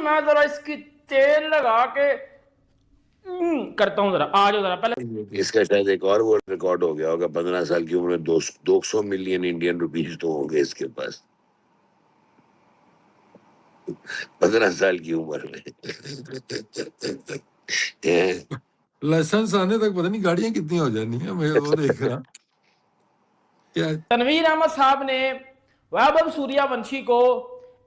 मैं जरा इसकी तेल लगा के करता हूँ, जरा आ जाओ जरा पहले। इसका शायद एक और वो रिकॉर्ड हो गया होगा, 15 साल की उम्र में 200 मिलियन इंडियन रुपीज तो होंगे इसके पास 15 साल की उम्र में। लाइसेंस आने तक पता नहीं गाड़ियां कितनी हो जानी है, मैं वो देख रहा क्या। तनवीर अहमद साहब ने वैभव सूर्यवंशी को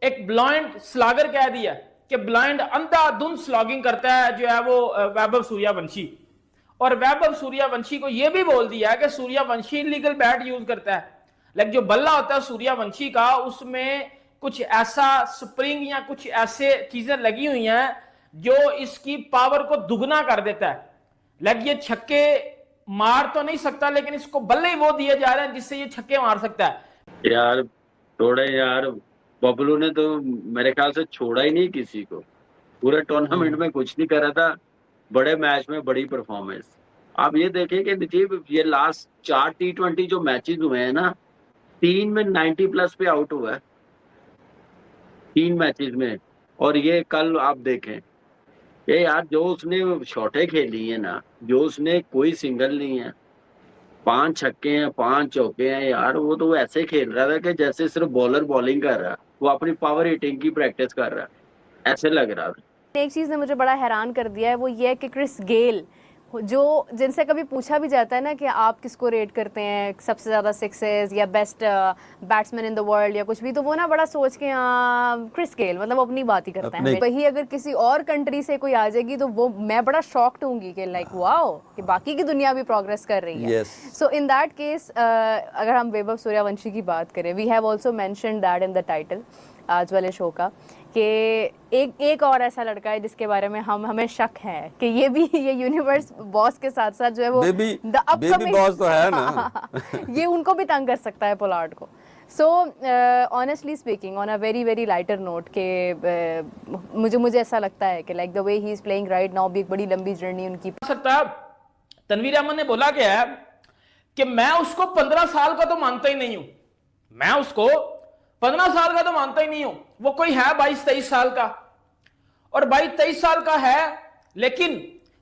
एक ब्लाइंड स्लॉगर कह दिया कि ब्लाइंड अंधाधुंध स्लॉगिंग करता है जो है वो वैभव सूर्यवंशी। और वैभव सूर्यवंशी को यह भी बोल दिया कि सूर्यवंशी इलीगल बैट यूज करता है। लेकिन जो बल्ला होता है सूर्यवंशी का, उसमें कुछ ऐसा स्प्रिंग या कुछ ऐसे चीजें लगी हुई हैं जो इसकी पावर को दुगना कर देता है। लेकिन ये छक्के मार तो नहीं सकता, लेकिन इसको बल्ले ही वो दिए जा रहे हैं जिससे ये छक्के मार सकता है। यार थोड़े यार, बबलू ने तो मेरे ख्याल से छोड़ा ही नहीं किसी को, पूरे टूर्नामेंट में कुछ नहीं करा था, बड़े मैच में बड़ी परफॉर्मेंस। आप ये देखें कि नजीब ये लास्ट 4 T20 जो मैचेस हुए हैं ना, 3 में 90+ पे आउट हुआ है 3 मैचेस में। और ये कल आप देखें ये यार, जो उसने शॉटें खेली है ना, जो उसने कोई सिंगल नहीं है, 5 छक्के हैं 5 चौके हैं यार, वो तो ऐसे खेल रहा था कि जैसे सिर्फ बॉलर बॉलिंग कर रहा है, वो अपनी पावर हिटिंग की प्रैक्टिस कर रहा है, ऐसे लग रहा था। एक चीज़ ने मुझे बड़ा हैरान कर दिया है, वो ये है कि क्रिस गेल, जो जिनसे कभी पूछा भी जाता है ना कि आप किसको रेट करते हैं सबसे ज़्यादा सिक्सेस या best batsman in the world या कुछ भी, तो वो ना बड़ा सोच के क्रिस गेल, मतलब अपनी बात ही करता है। वही अगर किसी और कंट्री से कोई आ जाएगी तो वो मैं बड़ा शॉक्ड होंगी कि लाइक वाओ कि बाकी की दुनिया भी प्रोग्रेस कर रही है। सो इन दैट केस अगर हम वैभव सूर्यवंशी की बात करें, we have also mentioned that in the title आज वाले शो का, कि एक और ऐसा लड़का है जिसके बारे में हमें शक है कि ये भी ये यूनिवर्स बॉस के साथ साथ जो है वो द अपकमिंग बॉस तो है ना ये उनको भी तंग कर सकता है पोलार्ड को। So honestly speaking on a very very lighter note के मुझे ऐसा लगता है कि like the way he is playing right now भी एक बड़ी लंबी जर्नी उनकी सकता है। तनवीर अहमद ने बोला क्या है कि मैं उसको 15 साल का तो मानता ही नहीं हूं, मैं उसको 15 साल का तो मानता ही नहीं हूं, वो कोई है 22-23 साल का, और 22-23 साल का है, लेकिन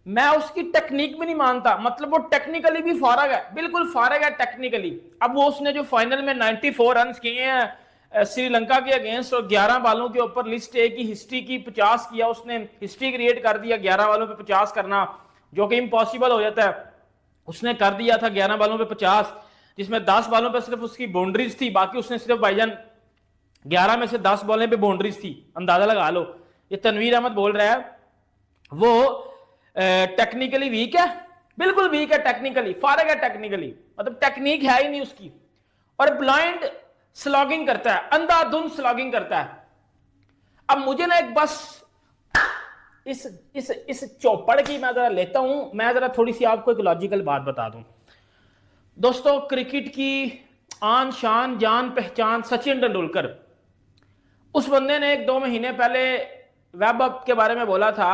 मैं उसकी टेक्निक भी नहीं मानता। मतलब वो टेक्निकली भी फारग है, बिल्कुल फारग है टेक्निकली। अब वो उसने जो फाइनल में 94 रन किए हैं श्रीलंका के अगेंस्ट, और 11 बालों के ऊपर लिस्ट ए की हिस्ट्री की 50 किया उसने, हिस्ट्री क्रिएट कर दिया 11 बालों पे 50 करना, जो कि इम्पॉसिबल हो जाता है। उसने कर दिया था 11 बालों पे 50, जिसमें 10 बालों पे सिर्फ उसकी बाउंड्रीज थी, बाकी उसने सिर्फ भाईजान 11 में से 10 बॉलें पे बाउंड्रीज थी, अंदाजा लगा लो। ये तनवीर अहमद बोल रहा है वो टेक्निकली वीक है, बिल्कुल वीक है टेक्निकली, फारग है टेक्निकली, मतलब टेक्निक है ही नहीं उसकी, और ब्लाइंड स्लॉगिंग करता है, अंधाधुंध स्लॉगिंग करता है। अब मुझे ना एक बस इस चौपड़ की मैं जरा लेता हूं, मैं जरा थोड़ी सी आपको एक लॉजिकल बात बता दूं। दोस्तों, क्रिकेट की आन शान जान पहचान सचिन तेंदुलकर, उस बंदे ने 1-2 महीने पहले वैभव के बारे में बोला था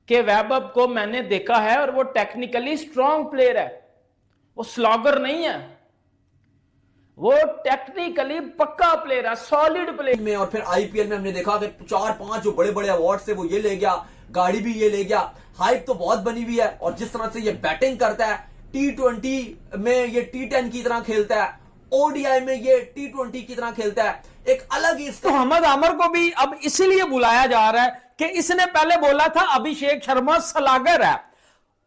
कि वैभव को मैंने देखा है और वो टेक्निकली स्ट्रांग प्लेयर है, वो स्लॉगर नहीं है, वो टेक्निकली पक्का प्लेयर है, सॉलिड प्लेयर में। और फिर आईपीएल में हमने देखा कि 4-5 जो बड़े बड़े अवार्ड से वो ये ले गया, गाड़ी भी ये ले गया, हाइप तो बहुत बनी हुई है। और जिस तरह से ये बैटिंग करता है, T20 में ये T10 की तरह खेलता है, ओडीआई में ये T20 की तरह खेलता है, एक अलग ही। तो मोहम्मद आमर को भी अब इसीलिए बुलाया जा रहा है कि इसने पहले बोला था अभिषेक शर्मा सलागर है,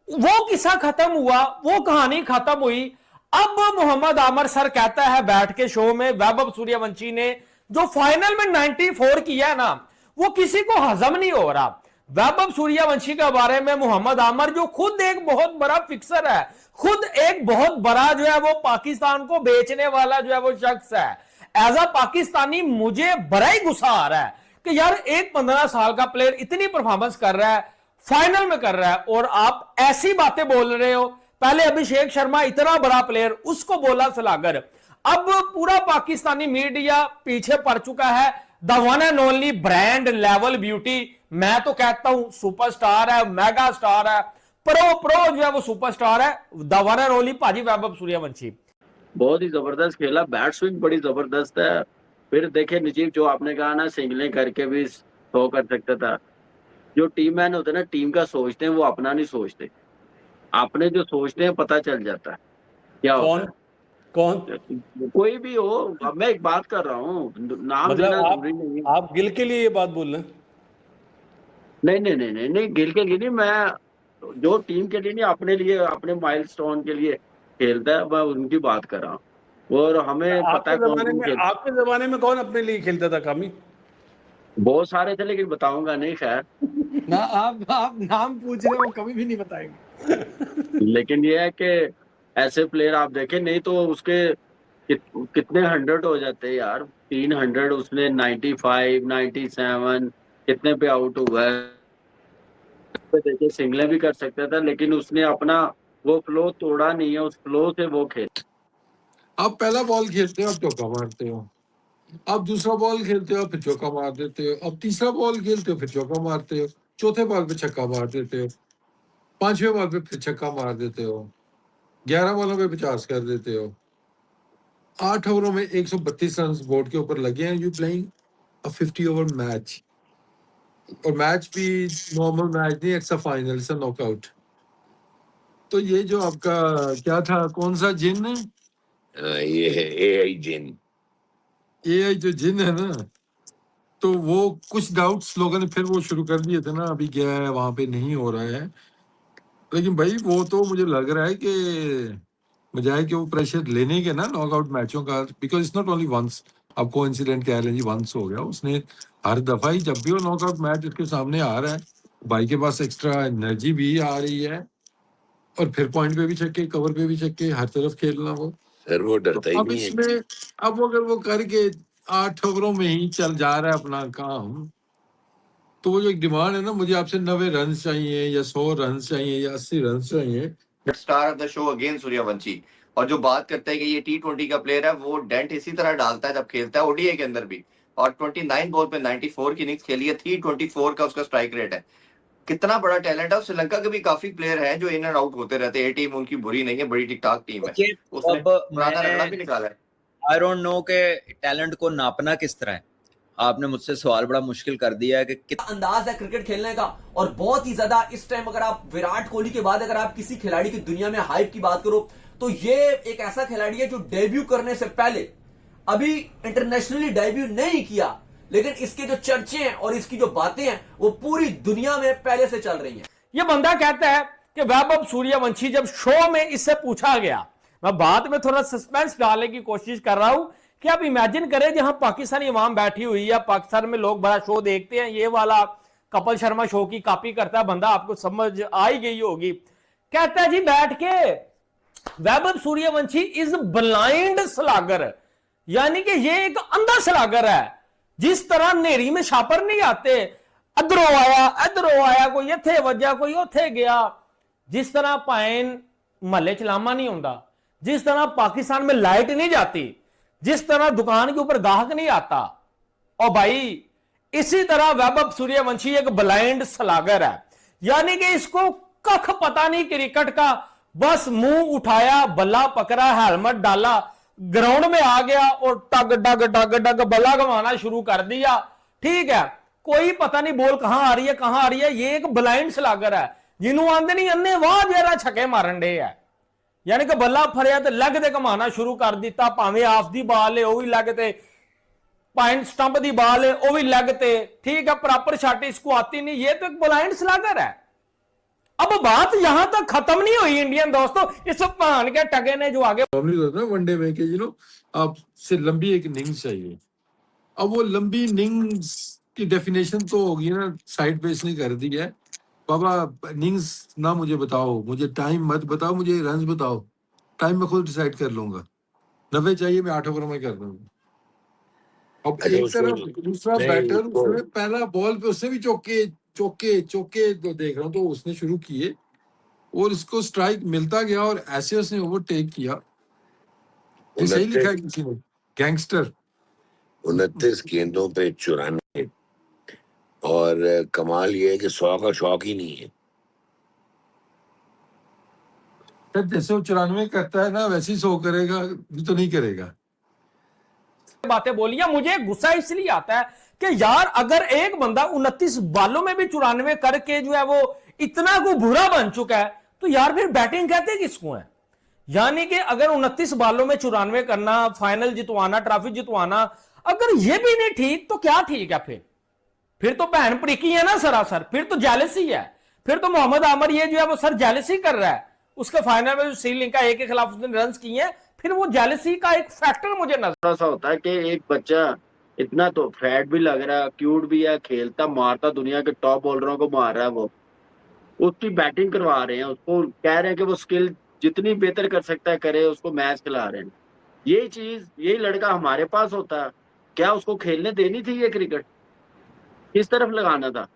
वो किस्सा खत्म हुआ, वो कहानी खत्म हुई। अब मोहम्मद आमर सर कहता है बैठ के शो में, वैभव सूर्यवंशी ने जो फाइनल में 94 किया है ना, वो किसी को हजम नहीं हो रहा। वैभव सूर्यवंशी के बारे में मोहम्मद आमर, जो खुद एक बहुत बड़ा फिक्सर है, खुद एक बहुत बड़ा जो है वो पाकिस्तान को बेचने वाला जो है वो शख्स है, एज अ पाकिस्तानी मुझे बड़ा ही गुस्सा आ रहा है कि यार एक 15 साल का प्लेयर इतनी परफॉर्मेंस कर रहा है, फाइनल में कर रहा है, और आप ऐसी बातें बोल रहे हो। पहले अभिषेक शर्मा इतना बड़ा प्लेयर, उसको बोला सलागर। अब पूरा पाकिस्तानी मीडिया पीछे पड़ चुका है, the one and only brand level beauty, मैं तो कहता हूं सुपरस्टार है, मेगा स्टार है, प्रो जो है वो सुपरस्टार है, द वन एंड ओनली पाजी वैभव सूर्यवंशी। बहुत ही जबरदस्त खेला, बैट स्विंग बड़ी जबरदस्त है। फिर देखे नजीब, जो आपने कहा ना सिंगलें करके भी 100 कर सकता था। जो टीम मैन होते हैं ना, टीम का सोचते हैं, वो अपना नहीं सोचते। अपने जो सोचते हैं पता चल जाता है क्या होता कौन है। कोई भी हो, अब मैं एक बात कर रहा हूँ, नाम मतलब लेना जरूरी नहीं है। आप गिल के लिए ये बात बोल रहे हैं? नहीं नहीं नहीं नहीं नहीं, गिल के लिए नहीं, मैं जो टीम के लिए नहीं, अपने लिए, अपने माइलस्टोन के लिए खेलता है, मैं उनकी बात कर रहा हूँ। और हमें पता है कौन कौन खेलता है। आपके जमाने में कौन अपने लिए खेलता था कामी? बहुत सारे थे, लेकिन बताऊंगा नहीं खैर। ना आप नाम पूछ रहे हो, कभी भी नहीं बताएंगे। लेकिन ये है कि ऐसे प्लेयर आप देखें, नहीं तो उसके कितने 100 हो जाते हैं यार। 300 उसने, 95, 97 कितने पे आउट हुआ है। देखिए सिंगलें भी कर सकता था, लेकिन उसने अपना वो फ्लो तोड़ा नहीं है, उस फ्लो से वो खेल। आप पहला बॉल खेलते हो, आप चौका मारते हो। आप दूसरा बॉल खेलते हो, फिर चौका मार देते हो। अब तीसरा बॉल खेलते हो, फिर चौका मारते हो। चौथे बॉल पे छक्का मार देते हो। पांचवें बॉल पे फिर छक्का मार देते हो। 11 बॉलों पे 50 कर देते हो। 8 ओवरों में 132 रन बोर्ड के ऊपर लगे हैं। You playing a 50 over match, और मैच भी नॉर्मल मैच नहीं, it's a final, it's a knockout. तो ये जो आपका क्या था, कौन सा जिन है, ये है AI जिन। AI जो जिन है ना, तो वो कुछ डाउट्स लोगों ने फिर वो शुरू कर दिए थे ना, अभी क्या है वहां पे नहीं हो रहा है। लेकिन भाई वो तो मुझे लग रहा है कि बजाय कि वो प्रेशर लेने के ना नॉकआउट मैचों का, because it's not only once, आपको इंसिडेंट कह लें जी वंस हो गया, उसने हर दफा ही जब भी वो नॉकआउट मैच उसके सामने आ रहा है, भाई के पास एक्स्ट्रा एनर्जी भी आ रही है, और फिर पॉइंट पे भी छक्के, कवर पे भी छक्के, हर तरफ खेलना वो। सर वो डरता ही अब नहीं है। इसमें अब अगर वो करके 8 ओवरों में ही चल जा रहा है अपना काम, तो वो जो एक डिमांड है ना, मुझे आपसे 90 रन चाहिए या 100 रन चाहिए या 80 रन चाहिए। Star of the show again Suryavanshi. और जो बात करता है कि ये T20 का प्लेयर है, वो डेंट इसी तरह डालता है जब खेलता है ओडीआई के अंदर भी। और 29 बॉल पे 94 की इनिंग्स खेली है, 324 का उसका स्ट्राइक रेट है। कितना बड़ा टैलेंट है। और श्रीलंका के भी काफी प्लेयर हैं जो इन एंड आउट होते रहते हैं। ये टीम उनकी बुरी नहीं है, बड़ी ठीक ठाक टीम है। उसने अब पुराना रगड़ा भी मैंने निकाला है। आई डोंट नो के टैलेंट को नापना किस तरह है। आपने मुझसे सवाल बड़ा मुश्किल कर दिया है कि अंदाज है क्रिकेट खेलने का, और बहुत ही ज्यादा इस टाइम अगर आप विराट कोहली के बाद अगर आप किसी खिलाड़ी की दुनिया में हाइप की बात करो, तो ये एक ऐसा खिलाड़ी है जो डेब्यू करने से पहले अभी इंटरनेशनली डेब्यू नहीं किया, लेकिन इसके जो चर्चे हैं और इसकी जो बातें हैं वो पूरी दुनिया में पहले से चल रही हैं। ये बंदा कहता है कि वैभव सूर्यवंशी, जब शो में इससे पूछा गया, मैं बाद में थोड़ा सस्पेंस डालने की कोशिश कर रहा हूं कि आप इमेजिन करें जहां पाकिस्तानी अवाम बैठी हुई है, पाकिस्तान में लोग बड़ा शो देखते हैं, ये वाला कपिल शर्मा शो की कॉपी करता है बंदा, आपको समझ आ ही गई होगी। कहता है जी बैठ के, वैभव सूर्यवंशी इज ब्लाइंड स्लागर, यानी कि ये एक अंधा स्लागर है। जिस तरह नेरी में छापर नहीं आते, अदरों आया, कोई इथे वजया, कोई उथे गया, जिस तरह पाइन महल्ले च लामा नहीं होता, जिस तरह पाकिस्तान में लाइट नहीं जाती, जिस तरह दुकान के ऊपर गाहक नहीं आता, और भाई इसी तरह वैभव सूर्यवंशी एक ब्लाइंड स्लागर है। यानी कि इसको कख पता नहीं क्रिकेट का, बस मुंह उठाया, बल्ला पकड़ा, हेलमेट डाला, ग्राउंड में आ गया और टग डग डग डग बल्ला घुमाना शुरू कर दिया। ठीक है, कोई पता नहीं बॉल कहां आ रही है। ये एक ब्लाइंड स्लागर है जिन्हों आंदे नहीं अन्ने वाह जरा छक्के मारन डे है। यानी कि बल्ला फरिया तो लग ते घुमाना शुरू कर दिता, भावें ऑफ दी बाल है वह भी लग ते, पॉइंट स्टंप दी बाल है वह भी लग ते। ठीक है, प्रॉपर शॉट इसको आती नहीं, ये तो एक ब्लाइंड स्लागर है। अब बात यहां तक खत्म नहीं हुई इंडियन दोस्तों, इस भान के टगे ने जो आगे वनडे में कि आपसे लंबी एक इनिंग्स चाहिए। अब वो लंबी इनिंग्स की डेफिनेशन तो होगी ना, साइड पे इसने कर दी है, बाबा इनिंग्स ना मुझे बताओ, मुझे टाइम मत बताओ, मुझे रन बताओ, टाइम मैं खुद डिसाइड कर लूंगा। 90 चाहिए, मैं 8 ओवर में कर दूंगा। अब अच्छा, एक उसमें- तरफ दूसरा नहीं, बैटर, उसको- उसने पहला बॉल पे उसने भी चौके तो देख रहा हूँ, तो उसने शुरू किए और इसको स्ट्राइक मिलता गया और ऐसे उसने ओवरटेक किया। ये सही लिखा है किसी ने, गैंगस्टर। 29 गेंदों पे 94, और कमाल ये है कि 100 का शौक ही नहीं है। सर जैसे वो 94 करता है ना, वैसे ही 100 करेगा भी तो नहीं करेगा। बातें बोली है। मुझे गुस्सा इसलिए आता है कि यार अगर एक बंदा 29 बालों में भी 94 करके जो है वो इतना को बुरा बन चुका है, तो यार फिर बैटिंग कहते किसको है? यानी कि अगर 29 बालों में 94 करना, फाइनल जितवाना, ट्रॉफी जितवाना, अगर ये भी नहीं ठीक तो क्या ठीक है? फिर तो बहन पड़ीकी है ना सरासर, फिर तो जेलसी है, फिर तो मोहम्मद आमिर ये जो है वो सर जेलसी कर रहा है। उसके फाइनल में जो श्रीलंका ए के खिलाफ उसने रन किए हैं, फिर वो जेलसी का एक फैक्टर मुझे नजर थोड़ा सा होता है कि एक बच्चा इतना तो फैट भी लग रहा है, क्यूट भी है, खेलता मारता, दुनिया के टॉप बॉलरों को मार रहा है, वो उसकी बैटिंग करवा रहे हैं, उसको कह रहे हैं कि वो स्किल जितनी बेहतर कर सकता है करे, उसको मैच खिला रहे हैं। यही चीज, यही लड़का हमारे पास होता, क्या उसको खेलने देनी थी ये क्रिकेट? किस तरफ लगाना था?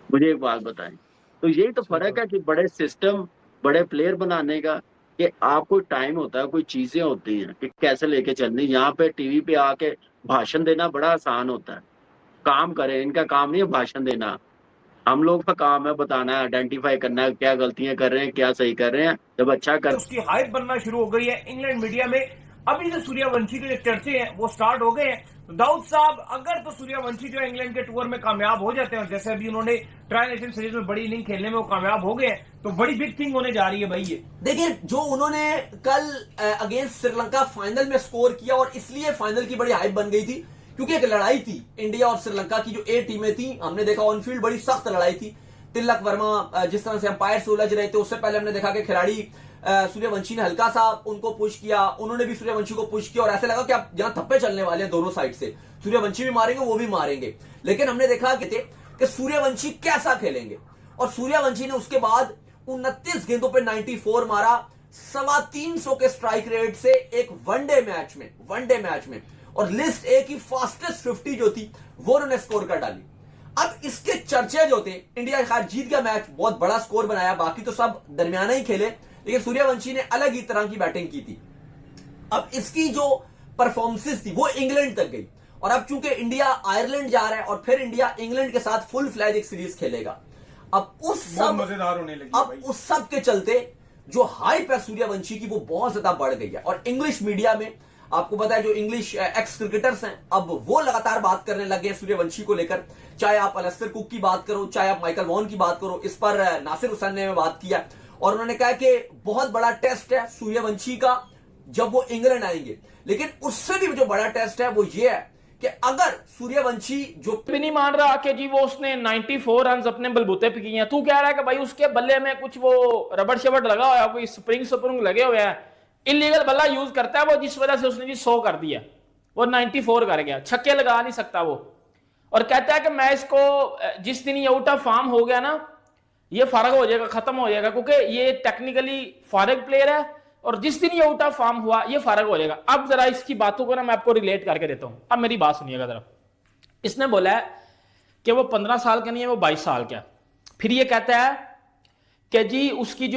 मुझे एक बात बताएं। तो यही तो फर्क है कि बड़े सिस्टम, बड़े प्लेयर बनाने का, कि आपको टाइम होता है, कोई चीजें होती हैं कि कैसे लेके चलनी। यहाँ पे टीवी पे आके भाषण देना बड़ा आसान होता है, काम करें, इनका काम नहीं है भाषण देना। हम लोग का काम है बताना है, आइडेंटिफाई करना है, क्या गलतियां कर रहे हैं, क्या सही कर रहे हैं। जब अच्छा कर, उसकी हाइप बनना शुरू हो गई है इंग्लैंड मीडिया में। अभी से सूर्यवंशी के जो चर्चे हैं वो स्टार्ट हो गए हैं। तो दाऊद साहब, अगर तो सूर्यवंशी जो इंग्लैंड के टूर में कामयाब हो जाते हैं, और जैसे अभी उन्होंने ट्राई नेशन सीरीज में बड़ी इनिंग खेलने में वो कामयाब हो गए हैं, तो बड़ी बिग थिंग होने जा रही है भाई ये। देखिए, जो उन्होंने कल अगेंस्ट श्रीलंका फाइनल में स्कोर किया, और इसलिए फाइनल की बड़ी हाइप बन गई थी क्योंकि एक लड़ाई थी इंडिया और श्रीलंका की, जो ए टीमें थी। हमने देखा ऑन फील्ड बड़ी सख्त लड़ाई थी। तिलक वर्मा जिस तरह से अंपायर से उलझ रहे थे, उससे पहले हमने देखा कि खिलाड़ी सूर्यवंशी ने हल्का सा उनको पुश किया, उन्होंने भी सूर्यवंशी को पुश किया, और ऐसे लगा कि अब जहां थप्पे चलने वाले हैं दोनों साइड से, सूर्यवंशी भी मारेंगे, वो भी मारेंगे। लेकिन हमने देखा कि सूर्यवंशी कैसा खेलेंगे, और सूर्यवंशी ने उसके बाद 29 गेंदों पे 94 मारा, 325 के स्ट्राइक रेट से एक वनडे मैच में, और लिस्ट ए की फास्टेस्ट 50 जो थी वो उन्होंने स्कोर कर डाली। अब इसके चर्चे जो थे, इंडिया खैर जीत गया मैच, बहुत बड़ा स्कोर बनाया, बाकी तो सब दरमियाना ही खेले, लेकिन सूर्यवंशी ने अलग ही तरह की बैटिंग की थी। अब इसकी जो परफॉर्मेंसेस थी वो इंग्लैंड तक गई, और अब चूंकि इंडिया आयरलैंड जा रहा है और फिर इंडिया इंग्लैंड के साथ फुल फ्लैज एक सीरीज खेलेगा, अब उस सब के चलते जो हाइप है सूर्यवंशी की वो बहुत ज्यादा बढ़ गई है। और इंग्लिश मीडिया में आपको पता है, जो इंग्लिश एक्स क्रिकेटर्स हैं, अब वो लगातार बात करने लगे हैं सूर्यवंशी को लेकर। चाहे आप अलेस्टर कुक की बात करो, चाहे आप माइकल वॉन की बात करो, इस पर नासिर हुसैन ने बात किया, और उन्होंने कहा कि बहुत बड़ा टेस्ट है सूर्यवंशी का जब वो इंग्लैंड आएंगे। लेकिन उससे भी जो बड़ा टेस्ट है वो ये है कि अगर सूर्यवंशी जो भी नहीं मान रहा कि जी वो उसने 94 रन अपने बलबूते पे किए हैं, तू कह रहा है कि भाई उसके बल्ले में कुछ वो रबड़ शबड़ लगा हुआ है, कोई स्प्रिंग लगे हुए हैं, इलीगल बल्ला यूज करता है वो, जिस वजह से उसने जी 100 कर दिया, वो 94 कर गया, छक्के लगा नहीं सकता वो। और कहता है कि मैं इसको जिस दिन ये आउट ऑफ फॉर्म हो गया ना, ये फारग हो जाएगा, खत्म हो जाएगा, क्योंकि ये टेक्निकली फारग प्लेयर है, और जिस दिन ये आउट ऑफ फॉर्म हुआ ये फारग हो जाएगा। अब जरा इसकी बातों को ना मैं आपको रिलेट करके देता हूं, अब मेरी बात सुनिएगा जरा। इसने बोला है कि वो 15 साल का नहीं है, वो 22 साल का। फिर ये कहता है कि जी इसकी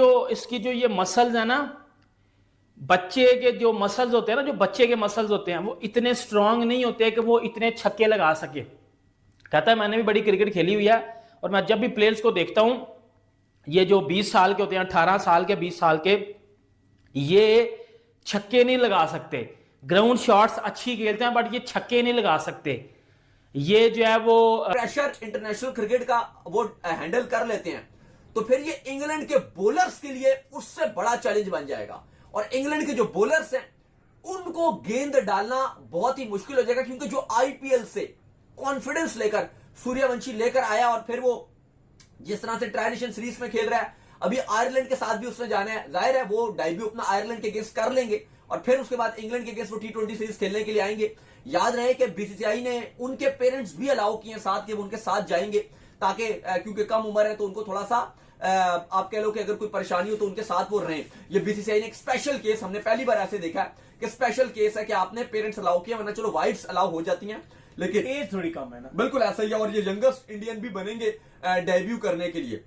जो ये मसल्स है ना, बच्चे के जो मसल्स होते हैं ना, जो बच्चे के मसल्स होते हैं वो इतने स्ट्रांग नहीं होते कि वो इतने छक्के लगा सके। कहता है मैंने भी बड़ी क्रिकेट खेली हुई है, और मैं जब भी प्लेयर्स को देखता हूं, ये जो 20 साल के होते हैं, 18 साल के, 20 साल के, ये छक्के नहीं लगा सकते। ग्राउंड शॉट्स अच्छी खेलते हैं बट ये छक्के नहीं लगा सकते। ये जो है वो प्रेशर इंटरनेशनल क्रिकेट का वो हैंडल कर लेते हैं, तो फिर ये इंग्लैंड के बॉलर्स के लिए उससे बड़ा चैलेंज बन जाएगा। और इंग्लैंड के जो बॉलर्स हैं उनको गेंद डालना बहुत ही मुश्किल हो जाएगा, क्योंकि जो आईपीएल से कॉन्फिडेंस लेकर सूर्यवंशी लेकर आया, और फिर वो जिस तरह से ट्राई नेशन सीरीज में खेल रहा है, अभी आयरलैंड के साथ भी उसने जाना है, जाहिर है वो डेब्यू अपना आयरलैंड के अगेंस्ट कर लेंगे, और फिर उसके बाद इंग्लैंड के अगेंस्ट वो T20 सीरीज खेलने के लिए आएंगे। याद रहे कि बीसीसीआई ने उनके पेरेंट्स भी अलाउ किए साथ कि वो उनके साथ जाएंगे, ताकि क्योंकि कम उम्र है तो उनको थोड़ा सा आप कह लो कि अगर कोई परेशानी हो तो उनके साथ वो रहें। ये बीसीसीआई ने एक स्पेशल केस, हमने पहली बार ऐसे देखा है कि स्पेशल केस है कि आपने पेरेंट्स अलाउ किया, वरना चलो वाइफ्स अलाउ हो जाती हैं, लेकिन एज थोड़ी कम है ना। बिल्कुल ऐसा ही है, और ये यंगेस्ट इंडियन भी बनेंगे डेब्यू करने के लिए।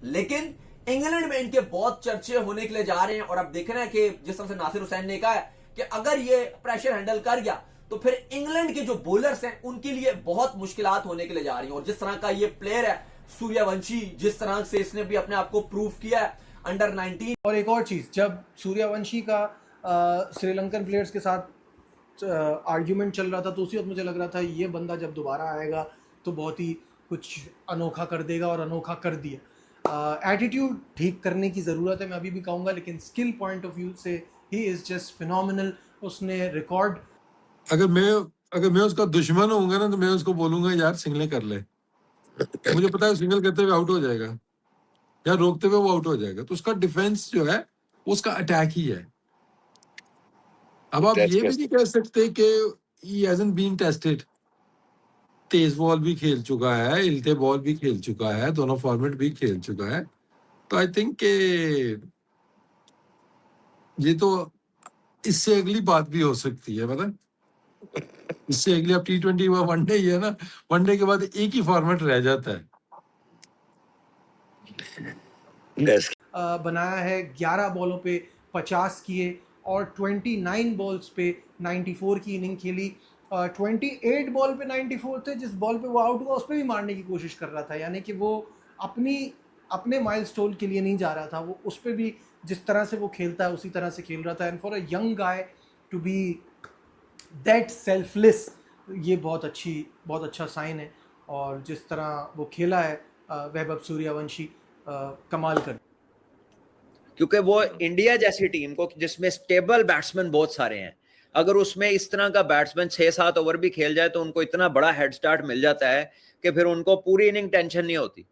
लेकिन इंग्लैंड में इनके बहुत चर्चे होने के लिए जा रहे हैं, और अब देखना है कि जिस तरह से नासिर हुसैन ने कहा है कि अगर ये प्रेशर हैंडल कर गया तो फिर इंग्लैंड के जो बॉलर्स हैं उनके लिए बहुत मुश्किलात होने के लिए जा रही हैं। और जिस तरह का ये प्लेयर है सूर्यवंशी, जिस तरह से इसने भी अपने आप को प्रूव किया है अंडर 19। और एक और चीज, जब सूर्यवंशी का श्रीलंकन प्लेयर्स के साथ आर्ग्यूमेंट चल रहा था, तो उसी वक्त मुझे लग रहा था ये बंदा जब दोबारा आएगा तो बहुत ही कुछ अनोखा कर देगा, और अनोखा कर दिया। एटीट्यूड ठीक करने की ज़रूरत है, मैं अभी भी कहूँगा, लेकिन स्किल पॉइंट ऑफ व्यू से ही इज़ जस्ट फिनोमिनल। उसने रिकॉर्ड, अगर मैं उसका दुश्मन होऊंगा ना, तो मैं उसको बोलूंगा यार सिंगलें कर ले। मुझे पता है सिंगल करते हुए आउट हो जाएगा या रोकते हुए वो आउट हो जाएगा, तो उसका डिफेंस जो है वो उसका अटैक ही है। अब आप ये भी नहीं कह सकते कि he hasn't been tested। Tej ball भी खेल चुका है, इल्ते बॉल भी खेल चुका है, दोनों फॉर्मेट भी खेल चुका है। तो आई थिंक के ये तो इससे अगली बात भी हो सकती है, पता, इससे अगली अब T20 हुआ, वनडे ही है ना, वनडे के बाद एक ही फॉर्मेट रह जाता है। बनाया है, 11 बॉलों पे 50 किए और 29 बॉल्स पे 94 की इनिंग खेली। 28 बॉल पे 94 थे, जिस बॉल पे वो आउट हुआ उस पर भी मारने की कोशिश कर रहा था, यानी कि वो अपने माइलस्टोन के लिए नहीं जा रहा था, वो उस पर भी जिस तरह से वो खेलता है उसी तरह से खेल रहा था। And for a young guy to be that selfless, ये बहुत अच्छा साइन है। और जिस तरह वो खेला है वैभव सूर्यवंशी, कमाल कर। क्योंकि वो इंडिया जैसी टीम को, जिसमें स्टेबल बैट्समैन बहुत सारे हैं, अगर उसमें इस तरह का बैट्समैन 6-7 ओवर भी खेल जाए तो उनको इतना बड़ा हेड स्टार्ट मिल जाता है कि फिर उनको पूरी इनिंग टेंशन नहीं होती।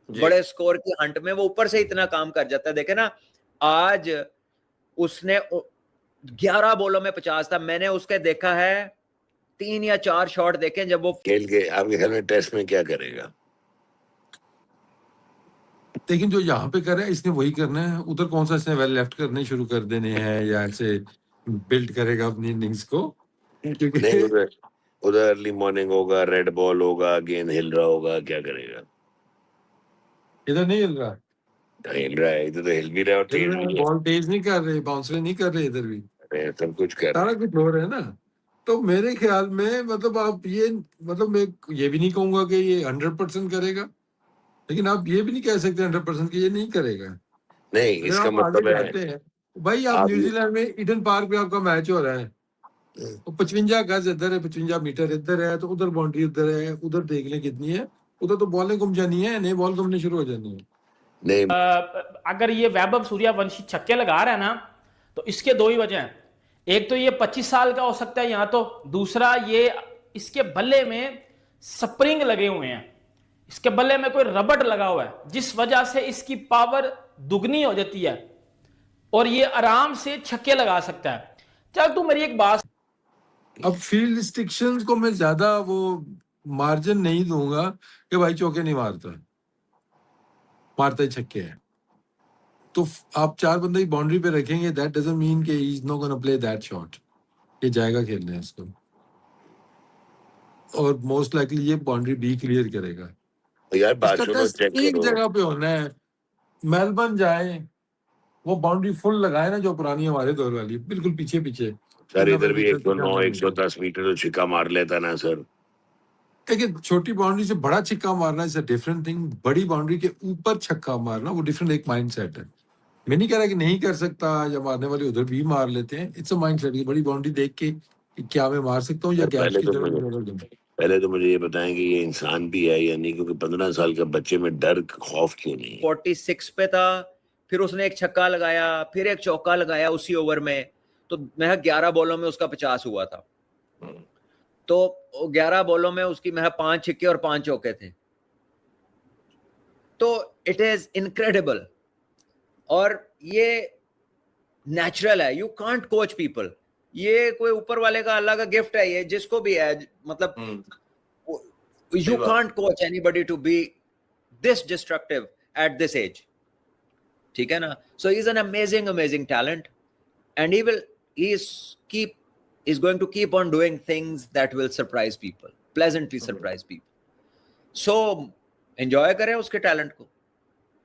बड़े स्कोर की हंट में वो ऊपर से इतना काम कर जाता है। देखे ना, आज उसने 11 बॉलों में 50 था। मैंने उसके देखा है 3 या 4 शॉट देखे जब वो खेल के। आपके ख्याल में टेस्ट में क्या करेगा? लेकिन जो यहाँ पे कर रहा है इसने वही करना है। उधर कौन सा इसने वेल लेफ्ट करने शुरू कर देने हैं या ऐसे बिल्ड करेगा अपनी इनिंग्स को? क्योंकि नहीं, उधर अर्ली मॉर्निंग होगा, रेड बॉल होगा, गेंद हिल रहा होगा, क्या करेगा? इधर नहीं हिल रहा, हिल रहा है, इधर तो हिल भी रहा है और तेज भी है। बॉल तेज नहीं कर रहे, बाउंसरे नहीं कर रहे, इधर भी सब कुछ कर रहा सारा कुछ हो रहा है ना। तो मेरे ख्याल में मतलब आप ये, मतलब मैं ये भी नहीं कहूंगा कि ये 100% करेगा, लेकिन आप ये भी नहीं कह सकते 100% कि ये नहीं करेगा। नहीं, इसका मतलब है भाई आप न्यूजीलैंड में ईडन पार्क पे आपका मैच हो रहा है, तो 55 गज इधर है, 55 मीटर इधर है, तो उधर बाउंड्री उधर है, उधर देख लें कितनी है, उधर तो बॉलें घूम जानी है, नई बॉल घूमने शुरू हो जानी है। नहीं, अगर ये वैभव सूर्यवंशी छक्के लगा रहा है ना, तो इसके 2 ही वजह हैं। एक तो ये 25 साल का हो सकता है यहाँ, तो दूसरा ये इसके बल्ले में स्प्रिंग लगे हुए हैं, इसके बल्ले में कोई रबड़ लगा हुआ है, जिस वजह से इसकी पावर दुगनी हो जाती है और ये आराम से छक्के लगा सकता है। चल तू मेरी एक बात, अब फील्ड रिस्ट्रिक्शंस को मैं ज्यादा वो मार्जिन नहीं दूंगा कि भाई चौके नहीं मारता ही छक्के है। तो आप 4 बंदे की बाउंड्री पे रखेंगे, दैट डजंट मीन कि he is not gonna play that shot, ये जाएगा खेलने इसको, और मोस्ट लाइकली ये बाउंड्री भी क्लियर करेगा। यार बात सुनो, चेक एक करो। जगह पे होना है, मेलबर्न जाए, वो बाउंड्री फुल लगाए ना, जो पुरानी हमारे दौर वाली, बिल्कुल पीछे पीछे। सर इधर भी 109 110 मीटर तो छिक्का मार लेता ना सर। देखिए, छोटी बाउंड्री से बड़ा छक्का मारना इज अ डिफरेंट थिंग, बड़ी बाउंड्री के ऊपर छक्का मारना वो डिफरेंट एक माइंडसेट है। मैं नहीं कह रहा कि नहीं कर सकता, या मारने वाले उधर भी मार लेते हैं, इट्स अ माइंडसेट। बड़ी बाउंड्री देख के क्या मैं मार सकता हूँ या क्या पहले तो मुझे ये बताएं कि ये इंसान भी है या नहीं, क्योंकि 15 साल के बच्चे में डर खौफ क्यों नहीं? 46 पे था, फिर उसने एक छक्का लगाया, फिर एक चौका लगाया उसी ओवर में, तो मैं 11 बॉलों में उसका 50 हुआ था। तो 11 बॉलों में उसकी मैं 5 छक्के और 5 चौके थे। तो इट इज इनक्रेडिबल, और ये नेचुरल है। यू कांट कोच पीपल, ये कोई ऊपर वाले का अल्लाह का गिफ्ट है, ये जिसको भी है, मतलब you can't coach anybody to be this destructive at this age, ठीक है ना। So he is an amazing talent, and he is going to keep on doing things that will surprise people, pleasantly surprise people. So enjoy करें उसके talent को।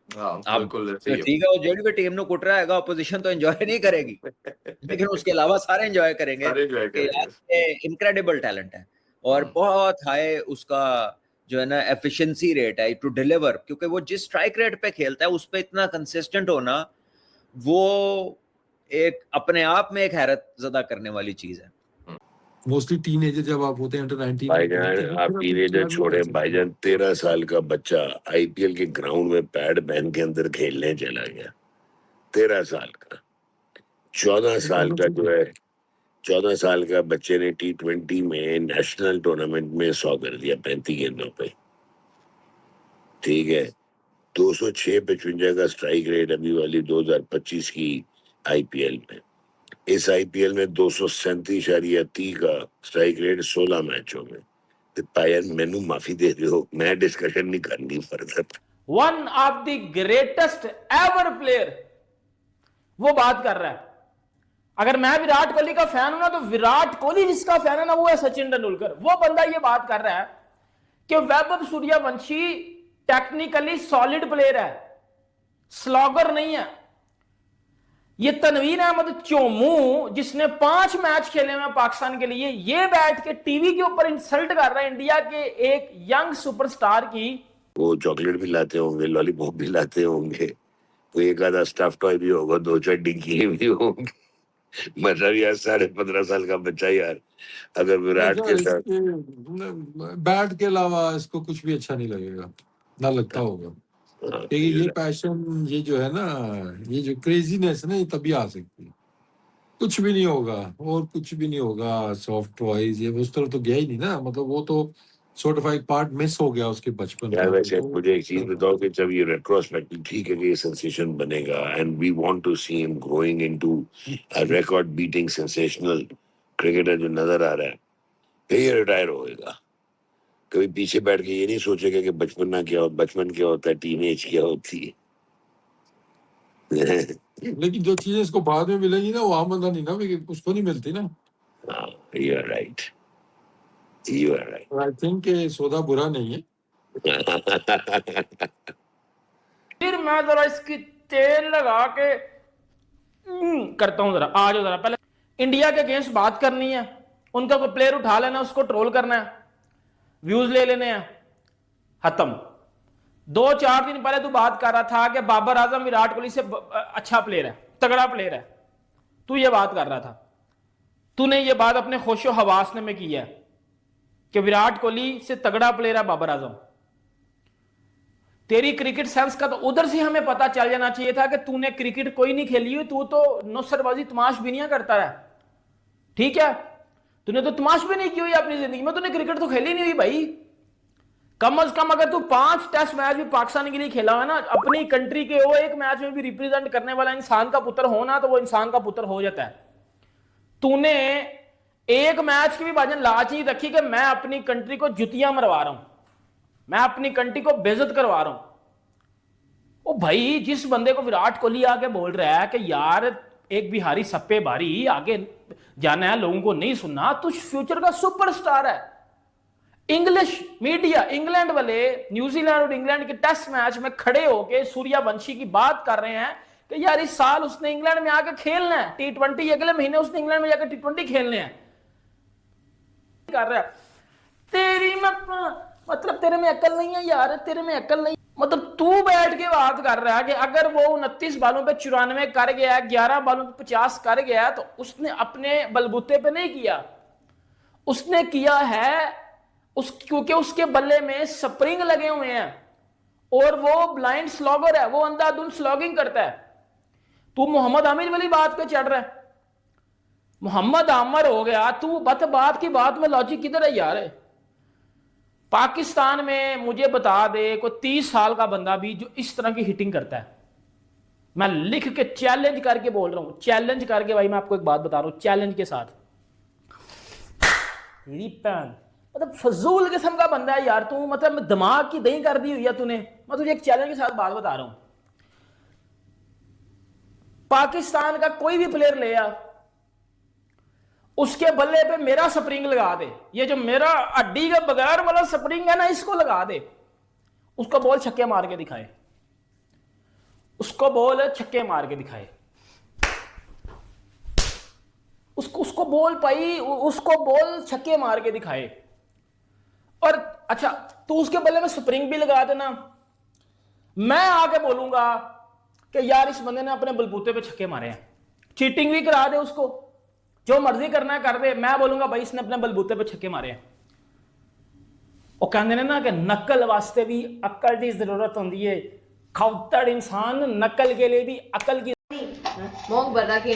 बिल्कुल ठीक है, वो जेडी भी टीम नु कुट रहा हैगा, ऑपोजिशन तो एंजॉय नहीं करेगी, लेकिन उसके अलावा सारे एंजॉय करेंगे। इनक्रेडिबल टैलेंट है, और बहुत हाई उसका जो है ना एफिशिएंसी रेट है टू डिलीवर, क्योंकि वो जिस स्ट्राइक रेट पे खेलता है उस पे इतना कंसिस्टेंट होना, वो एक अपने आप में एक हैरत ज़दा करने वाली चीज है। मोस्टली टीनेजर जब आप होते हैं अंडर 19 भाईजान आप टीनेजर छोड़े भाईजान, 13 साल का बच्चा आईपीएल के ग्राउंड में पैड पहन के अंदर खेलने चला गया। 13 साल का, 14 साल का जो है, 14 साल का बच्चे ने T20 में नेशनल टूर्नामेंट में 100 कर दिया 35 गेंदों पे। ठीक है, 206 पे 55 का स्ट्राइक रेट अभी वाली 2025 की आईपीएल में। इस आईपीएल में 237.30 का स्ट्राइक रेट 16 मैचों में। तो पायन मैनू माफी दे रहे हो, मैं डिस्कशन नहीं करनी further. One of the greatest ever player वो बात कर रहा है। अगर मैं विराट कोहली का फैन हूं ना, तो विराट कोहली जिसका फैन है ना, वो है सचिन तेंदुलकर। वो बंदा ये बात कर रहा है कि Vaibhav Suryavanshi technically solid player है, स्लॉगर नहीं है। ये तनवीर अहमद चोमू जिसने 5 मैच खेले हुए पाकिस्तान के लिए, ये बैठ के टीवी के ऊपर इंसल्ट कर रहा है इंडिया के एक यंग सुपरस्टार की। वो चॉकलेट भी लाते होंगे, लॉलीपॉप भी लाते होंगे, वो एक आधा स्टफ टॉय भी होगा, 2-4 डिग्गी भी होंगे। मतलब यार 15.5 साल का बच्चा यार अगर विराट के साथ बैट के अलावा इसको कुछ भी अच्छा नहीं लगेगा, ना लगता होगा। क्योंकि ये पैशन, ये जो है ना, ये जो क्रेजीनेस ना, ये तभी आ सकती है। कुछ भी नहीं होगा और कुछ भी नहीं होगा। सॉफ्ट टॉयज ये उस तरफ तो गया ही नहीं ना, मतलब वो तो sort of एक पार्ट मिस हो गया उसके बचपन यार। का। वैसे मुझे एक चीज बताओ कि जब ये रेट्रोस्पेक्टिव, ठीक है कि ये सेंसेशन बनेगा and we want to see him growing into a record beating sensational cricketer जो नजर आ रहा है, फिर ये रिटायर होएगा। कभी पीछे बैठ के ये नहीं सोचेगा कि बचपन ना क्या हो, बचपन क्या होता है, टीनेज क्या होती है। लेकिन जो चीजें इसको बाद में मिलेगी ना, वो आम बंदा नहीं ना, उसको नहीं मिलती ना। You are right, you are right. I think सौदा बुरा नहीं है। फिर मैं जरा इसकी तेल लगा के करता हूं। जरा आ जाओ, जरा पहले इंडिया के अगेंस्ट बात करनी है। उनका कोई प्लेयर उठा लेना, उसको ट्रोल करना है, व्यूज ले लेने हैं, खत्म। 2-4 दिन पहले तू बात कर रहा था कि बाबर आजम विराट कोहली से अच्छा प्लेयर है, तगड़ा प्लेयर है। तू ये बात कर रहा था, तूने ये बात अपने होशो हवास में की है कि विराट कोहली से तगड़ा प्लेयर है बाबर आजम। तेरी क्रिकेट सेंस का तो उधर से हमें पता चल जाना चाहिए था कि तूने क्रिकेट कोई नहीं खेली हुई, तू तो नुसरबाजी तमाशबीनियां करता है। ठीक है, तूने तो तमाशबीनी की हुई अपनी जिंदगी में, तूने क्रिकेट तो खेली नहीं हुई भाई। कम अज कम अगर तू 5 टेस्ट मैच भी पाकिस्तान के लिए खेला है ना, अपनी कंट्री के वो एक मैच में भी रिप्रेजेंट करने वाला इंसान का पुत्र हो ना, तो वो इंसान का पुत्र हो जाता है। तूने एक मैच की भी भाजन लाच नहीं रखी कि मैं अपनी कंट्री को जुतियां मरवा रहा हूं, मैं अपनी कंट्री को बेइज्जत करवा रहा हूं। ओ भाई, जिस बंदे को विराट कोहली आके बोल रहा है कि यार एक बिहारी सप्पे भारी, आगे जाना है, लोगों को नहीं सुनना, तो फ्यूचर का सुपरस्टार है। इंग्लिश मीडिया, इंग्लैंड वाले न्यूजीलैंड और इंग्लैंड के टेस्ट मैच में खड़े होकर सूर्यवंशी की बात कर रहे हैं कि यार इस साल उसने इंग्लैंड में आकर खेलना है T20, अगले महीने उसने इंग्लैंड में जाकर T20 खेलने हैं। कर रहा है तेरी मतलब तेरे में अकल नहीं है यार, तेरे में अकल नहीं। मतलब तू बैठ के बात कर रहा है कि अगर वो 29 बालों पे 94 कर गया, 11 बालों पे 50 कर गया, तो उसने अपने बलबूते पे नहीं किया, उसने किया है क्योंकि उसके बल्ले में स्प्रिंग लगे हुए हैं और वो ब्लाइंड स्लॉगर है, वो अंधाधुंध स्लॉगिंग करता है। तू मोहम्मद आमिर वाली बात पे चढ़ रहा है, मोहम्मद आमिर हो गया, तू बात की बात में लॉजिक किधर है यार। पाकिस्तान में मुझे बता दे कोई 30 साल का बंदा भी जो इस तरह की हिटिंग करता है। मैं लिख के चैलेंज करके बोल रहा हूं, चैलेंज करके भाई मैं आपको एक बात बता रहा हूं, चैलेंज के साथ। मतलब फजूल किस्म का बंदा है यार तू, मतलब दिमाग की दही कर दी हुई है तूने। मैं तुझे एक चैलेंज के साथ बात बता रहा हूं, पाकिस्तान का कोई भी प्लेयर ले आ, उसके बल्ले पे मेरा स्प्रिंग लगा दे, ये जो मेरा अड्डी का बगैर वाला स्प्रिंग है ना, इसको लगा दे, उसको बॉल छक्के मार के दिखाए, उसको बॉल छक्के मार के दिखाए, उसको बॉल पाई, उसको बॉल छक्के मार के दिखाए। और अच्छा तू उसके बल्ले में स्प्रिंग भी लगा देना, मैं आके बोलूंगा कि यार इस बंदे ने अपने बलबूते पे छक्के मारे हैं, चीटिंग भी करा दे उसको, जो मर्जी करना है कर दे, मैं बोलूंगा भाई इसने अपने बलबूते पे छक्के मारे हैं। वो कहते ने ना कि नकल वास्ते भी अकल की जरूरत होती है, खौतड़ इंसान नकल के लिए भी अकल की मोंग बता कि